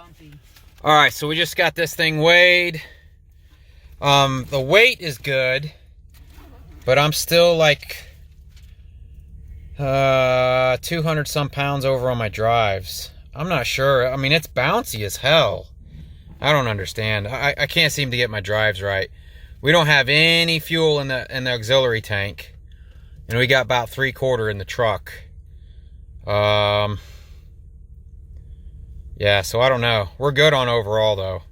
bumpy. All right, so we just got this thing weighed. The weight is good, but I'm still like 200 some pounds over on my drives. I'm not sure. I mean, it's bouncy as hell. I don't understand. I can't seem to get my drives right. We don't have any fuel in the auxiliary tank, and we got about 3/4 in the truck. Yeah, so I don't know. We're good on overall though.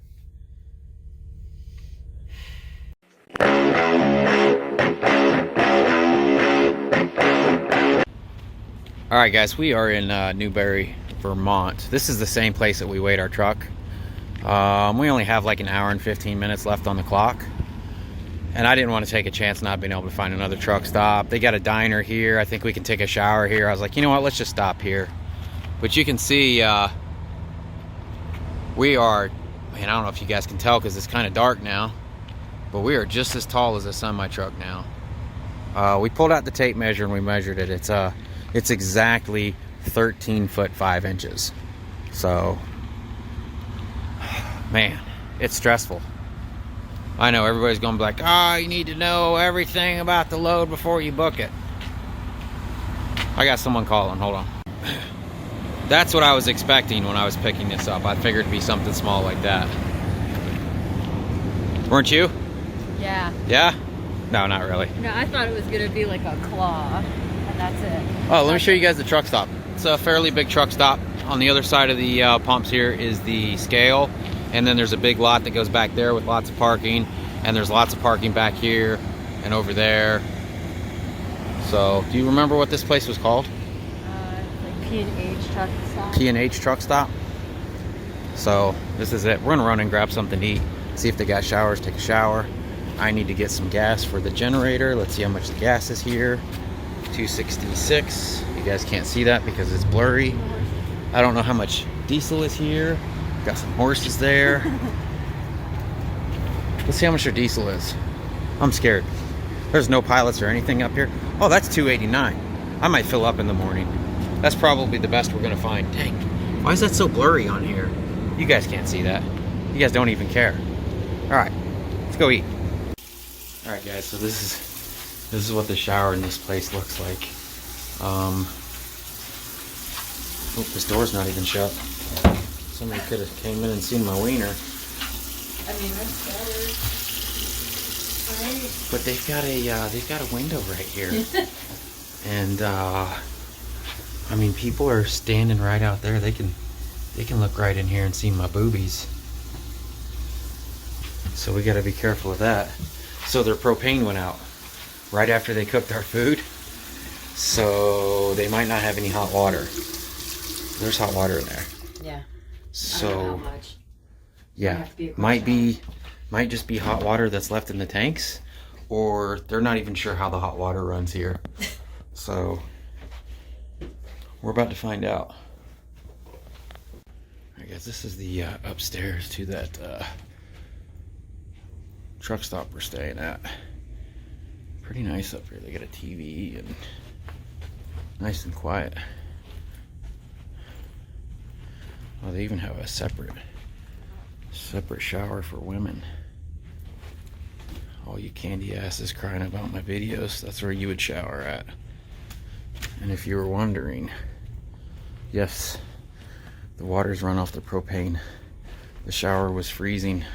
All right, guys, we are in Newberry, Vermont. This is the same place that we weighed our truck. We only have like an hour and 15 minutes left on the clock. And I didn't want to take a chance not being able to find another truck stop. They got a diner here. I think we can take a shower here. I was like, you know what, let's just stop here. But you can see we are, man, I don't know if you guys can tell because it's kind of dark now, but we are just as tall as a semi-truck now. We pulled out the tape measure and we measured it. It's exactly 13 foot 5 inches. So, man, it's stressful. I know everybody's gonna be like, oh, you need to know everything about the load before you book it. I got someone calling, hold on. That's what I was expecting when I was picking this up. I figured it'd be something small like that. Weren't you? Yeah. Yeah? No, not really. No, I thought it was gonna be like a claw, and that's it. Oh, let me show you guys the truck stop. It's a fairly big truck stop. On the other side of the pumps here is the scale, and then there's a big lot that goes back there with lots of parking, and there's lots of parking back here and over there. So, do you remember what this place was called? Like P&H truck stop. P&H truck stop. So, this is it. We're gonna run and grab something to eat, see if they got showers, take a shower. I need to get some gas for the generator. Let's see how much the gas is here. 266. You guys can't see that because it's blurry. I don't know how much diesel is here. Got some horses there. Let's see how much their diesel is. I'm scared. There's no pilots or anything up here. Oh, that's 289. I might fill up in the morning. That's probably the best we're gonna find. Dang, why is that so blurry on here? You guys can't see that. You guys don't even care. All right, let's go eat. All right, guys, so this is what the shower in this place looks like. Oh, this door's not even shut. Somebody could have came in and seen my wiener. I mean, that's better. Right. But they've got a window right here. And I mean, people are standing right out there. They can look right in here and see my boobies. So we got to be careful of that. So their propane went out right after they cooked our food. So they might not have any hot water. There's hot water in there. Yeah. So I don't know how much. yeah, might just be hot water that's left in the tanks, or they're not even sure how the hot water runs here. So we're about to find out. I guess this is the upstairs to that truck stop we're staying at. Pretty nice up here. They got a TV and nice and quiet. Oh, they even have a separate shower for women. All you candy asses crying about my videos, that's where you would shower at. And if you were wondering, yes, the water's run off the propane. The shower was freezing.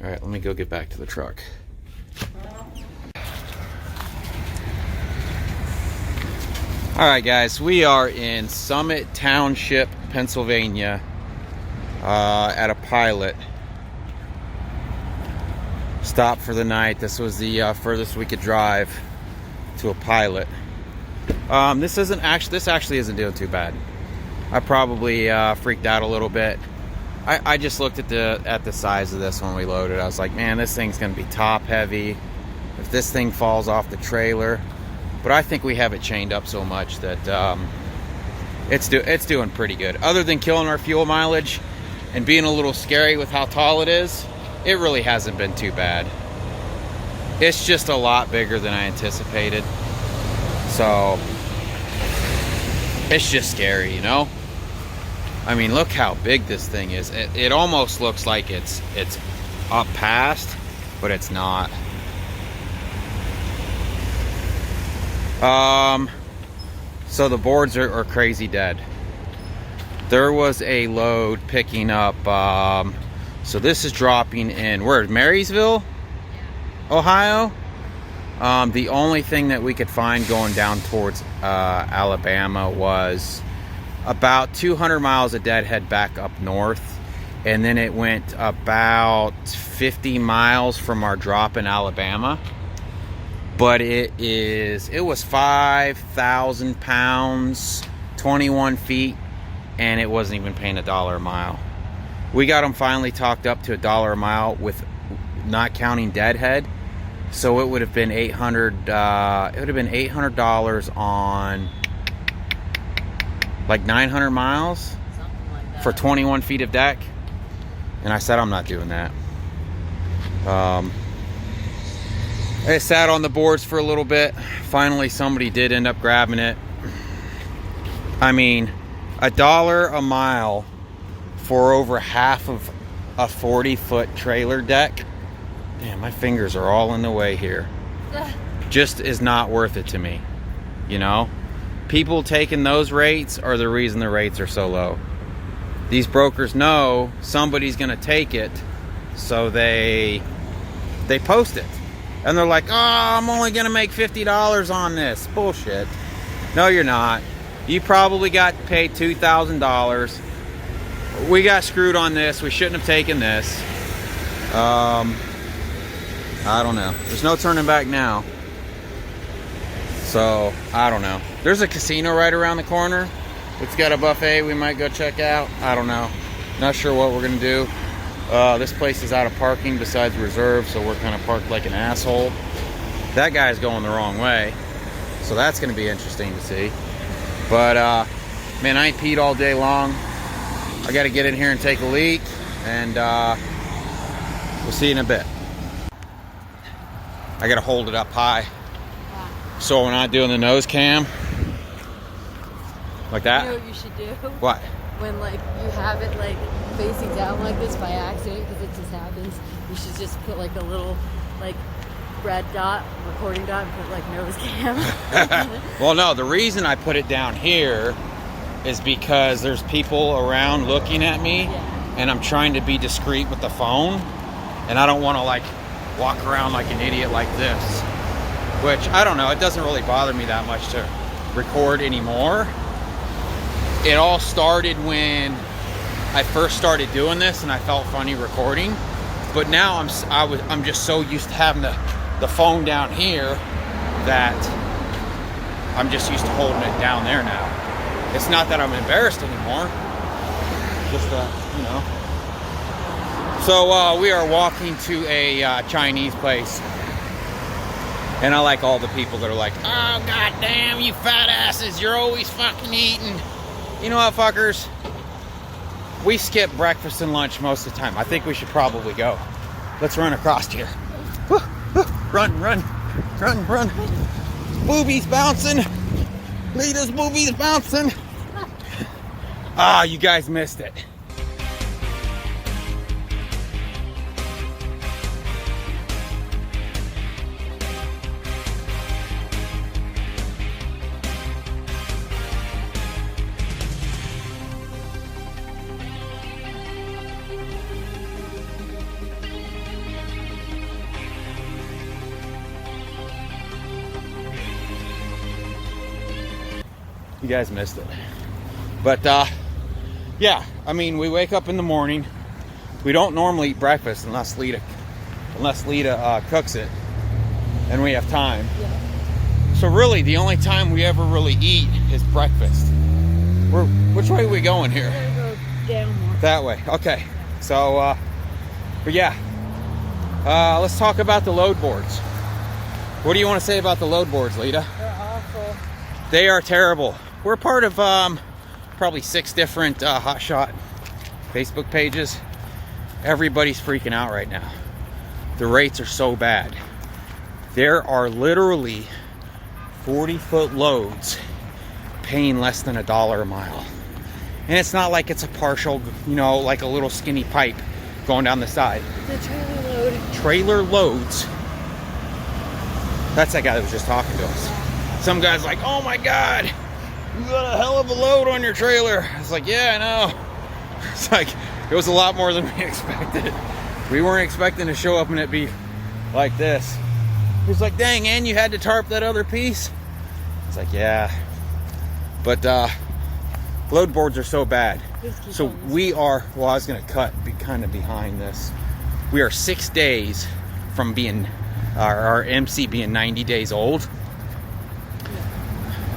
All right, let me go get back to the truck. All right, guys, we are in Summit Township, Pennsylvania, at a pilot. Stop for the night. This was the furthest we could drive to a pilot. This actually isn't doing too bad. I probably freaked out a little bit. I just looked at the size of this when we loaded. I was like, man, this thing's gonna be top heavy. If this thing falls off the trailer. But I think we have it chained up so much that it's doing pretty good. Other than killing our fuel mileage and being a little scary with how tall it is, it really hasn't been too bad. It's just a lot bigger than I anticipated. So it's just scary, you know? I mean, look how big this thing is. It almost looks like it's up past, but it's not. So the boards are crazy dead. There was a load picking up, so this is dropping in, where, Marysville, Ohio? The only thing that we could find going down towards Alabama was about 200 miles of deadhead back up north, and then it went about 50 miles from our drop in Alabama. But it was 5,000 pounds, 21 feet, and it wasn't even paying $1 a mile. We got them finally talked up to $1 a mile with not counting deadhead. So it would have been $800. It would have been $800 on like 900 miles, Something like that. for 21 feet of deck. And I said I'm not doing that. I sat on the boards for a little bit. Finally, somebody did end up grabbing it. I mean, $1 a mile for over half of a 40-foot trailer deck. Damn, my fingers are all in the way here. Just is not worth it to me. You know? People taking those rates are the reason the rates are so low. These brokers know somebody's going to take it, so they post it. And they're like, oh, I'm only going to make $50 on this. Bullshit. No, you're not. You probably got paid $2,000. We got screwed on this. We shouldn't have taken this. I don't know. There's no turning back now. So, I don't know. There's a casino right around the corner. It's got a buffet we might go check out. I don't know. Not sure what we're going to do. This place is out of parking besides reserve, so we're kind of parked like an asshole. That guy's going the wrong way, so that's going to be interesting to see. But, man, I ain't peed all day long. I got to get in here and take a leak, and we'll see you in a bit. I got to hold it up high, so we're not doing the nose cam. Like that? You know what you should do? What? When, like, you have it, like, facing down like this by accident, because it just happens, you should just put, like, a little, like, red dot, recording dot, and put, like, nose cam. Well, no, the reason I put it down here is because there's people around looking at me, and I'm trying to be discreet with the phone, and I don't want to, like, walk around like an idiot like this. Which, I don't know, it doesn't really bother me that much to record anymore. It all started when I first started doing this and I felt funny recording. But now I'm just so used to having the phone down here that I'm just used to holding it down there now. It's not that I'm embarrassed anymore. Just, you know. So we are walking to a Chinese place. And I like all the people that are like, oh, goddamn, you fat asses, you're always fucking eating. You know what, fuckers? We skip breakfast and lunch most of the time. I think we should probably go. Let's run across here. Run, run, run, run. Boobies bouncing. Lita's boobies bouncing. Ah, you guys missed it. You guys missed it. But yeah, I mean, we wake up in the morning. We don't normally eat breakfast unless Lita cooks it and we have time. Yeah. So really the only time we ever really eat is breakfast. Which way are we going here? We're gonna go down more. That way. Okay. So but yeah, let's talk about the load boards. What do you want to say about the load boards, Lita? They're awful. They are terrible. We're part of probably 6 different hotshot Facebook pages. Everybody's freaking out right now. The rates are so bad. There are literally 40-foot loads paying less than $1 a mile. And it's not like it's a partial, you know, like a little skinny pipe going down the side. The trailer load. Trailer loads. That's that guy that was just talking to us. Some guy's like, oh my God, you got a hell of a load on your trailer. It's like, yeah, I know. It's like, it was a lot more than we expected. We weren't expecting to show up and it be like this. He's like, dang, and you had to tarp that other piece? It's like, yeah. But load boards are so bad. So we are, well, I was gonna cut kind of behind this. We are 6 days from being, our MC being 90 days old.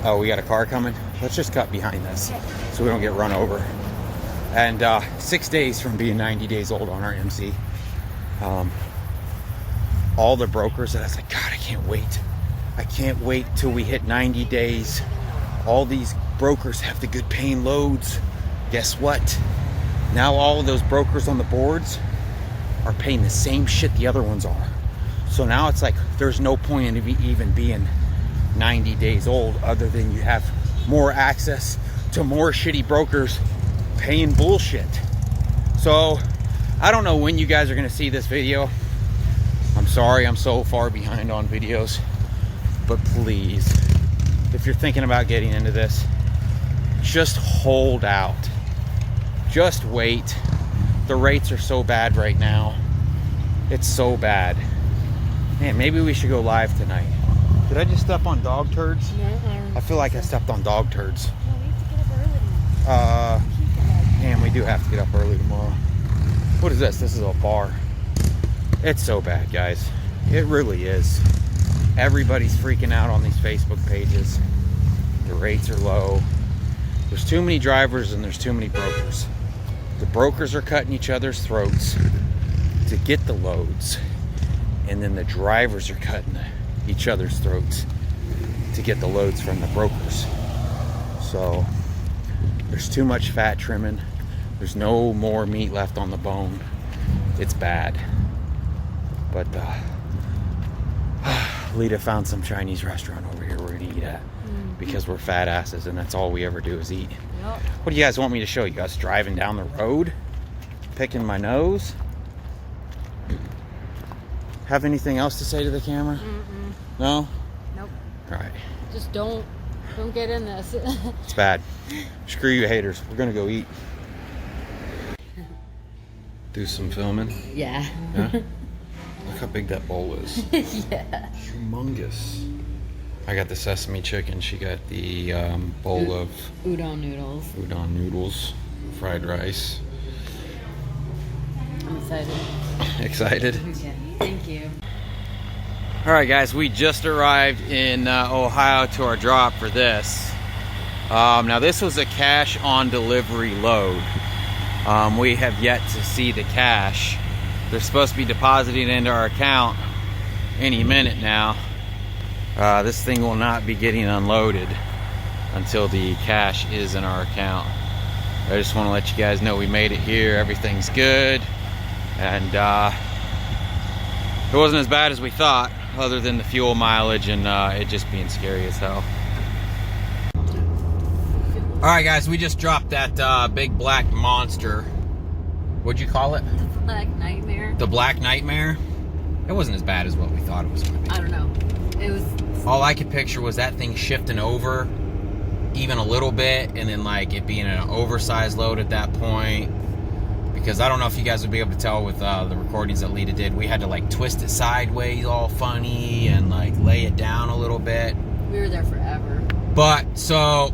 Oh, we got a car coming? Let's just cut behind this so we don't get run over. And 6 days from being 90 days old on our MC. All the brokers, and I was like, God, I can't wait. I can't wait till we hit 90 days. All these brokers have the good paying loads. Guess what? Now all of those brokers on the boards are paying the same shit the other ones are. So now it's like there's no point in even being 90 days old other than you have more access to more shitty brokers paying bullshit. So I don't know when you guys are gonna see this video. I'm sorry I'm so far behind on videos, but please, if you're thinking about getting into this, just hold out. Just wait. The rates are so bad right now. It's so bad. Man, maybe we should go live tonight. Did I just step on dog turds? No, I feel like I stepped on dog turds. No, we have to get up early tomorrow. Man, we do have to get up early tomorrow. What is this? This is a bar. It's so bad, guys. It really is. Everybody's freaking out on these Facebook pages. The rates are low. There's too many drivers and there's too many brokers. The brokers are cutting each other's throats to get the loads. And then the drivers are cutting each other's throats to get the loads from the brokers. So there's too much fat trimming. There's no more meat left on the bone. It's bad. But Lita found some Chinese restaurant over here we're gonna eat at because we're fat asses and that's all we ever do is eat. Yep. What do you guys want me to show you? Us driving down the road? Picking my nose? Have anything else to say to the camera? Mm-mm. No? Nope. Alright. Just don't get in this. It's bad. Screw you haters. We're gonna go eat. Do some filming. Yeah. Huh? Look how big that bowl is. Yeah. Humongous. I got the sesame chicken. She got the bowl of Udon noodles. udon noodles, fried rice. I'm excited. Excited? Okay. Thank you. All right, guys. We just arrived in Ohio to our drop for this. Now, this was a cash on delivery load. We have yet to see the cash. They're supposed to be depositing into our account any minute now. This thing will not be getting unloaded until the cash is in our account. I just want to let you guys know we made it here. Everything's good. And it wasn't as bad as we thought, other than the fuel mileage and it just being scary as hell. Alright guys, we just dropped that big black monster. What'd you call it? The Black Nightmare. The Black Nightmare? It wasn't as bad as what we thought it was going to be. I don't know. It was... All I could picture was that thing shifting over even a little bit and then like it being an oversized load at that point. Because I don't know if you guys would be able to tell with the recordings that Lita did. We had to like twist it sideways all funny and like lay it down a little bit. We were there forever. But so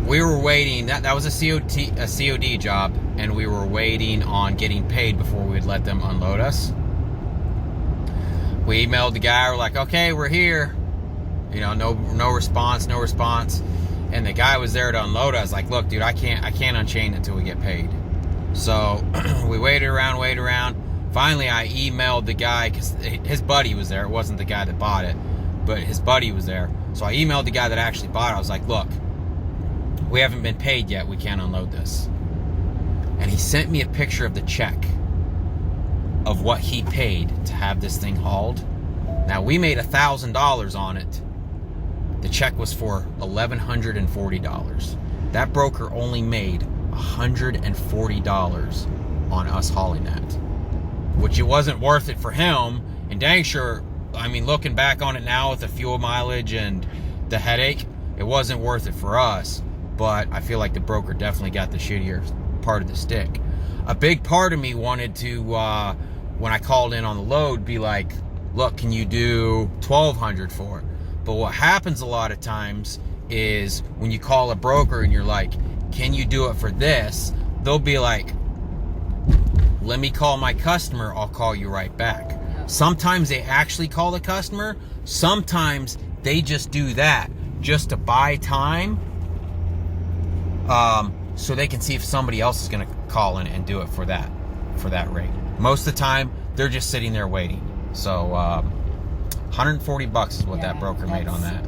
we were waiting. That was a COD job, and we were waiting on getting paid before we'd let them unload us. We emailed the guy. We're like, okay, we're here. You know, no response. And the guy was there to unload us. Like, look, dude, I can't unchain it until we get paid. So we waited around. Finally, I emailed the guy because his buddy was there. It wasn't the guy that bought it, but his buddy was there. So I emailed the guy that actually bought it. I was like, look, we haven't been paid yet. We can't unload this. And he sent me a picture of the check of what he paid to have this thing hauled. Now, we made $1,000 on it. The check was for $1,140. That broker only made $140 on us hauling that, which it wasn't worth it for him. And dang sure, I mean, looking back on it now with the fuel mileage and the headache, it wasn't worth it for us. But I feel like the broker definitely got the shittier part of the stick. A big part of me wanted to, when I called in on the load, be like, look, can you do $1,200 for it? But what happens a lot of times is when you call a broker and you're like, can you do it for this? They'll be like, let me call my customer, I'll call you right back. Yeah. Sometimes they actually call the customer. Sometimes they just do that just to buy time, so they can see if somebody else is going to call in and do it for that rate. Most of the time, they're just sitting there waiting. So $140 is what that broker made on that.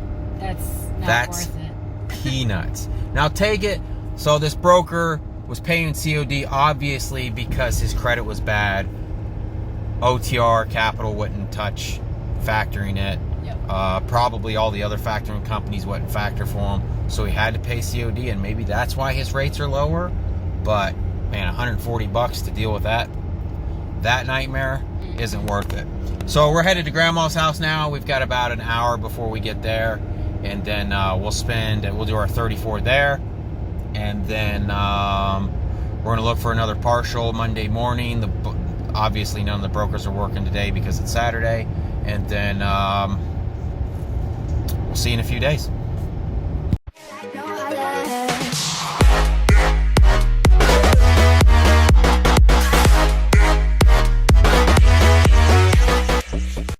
That's worth it. Peanuts. Now take it, so this broker was paying COD obviously because his credit was bad. OTR Capital wouldn't touch factoring it. Yep. Probably all the other factoring companies wouldn't factor for him, so he had to pay COD, and maybe that's why his rates are lower. But man, $140 to deal with that nightmare isn't worth it. So we're headed to Grandma's house now. We've got about an hour before we get there, and then we'll do our 34 there, and then we're gonna look for another partial Monday morning. Obviously none of the brokers are working today because it's Saturday, and then we'll see you in a few days.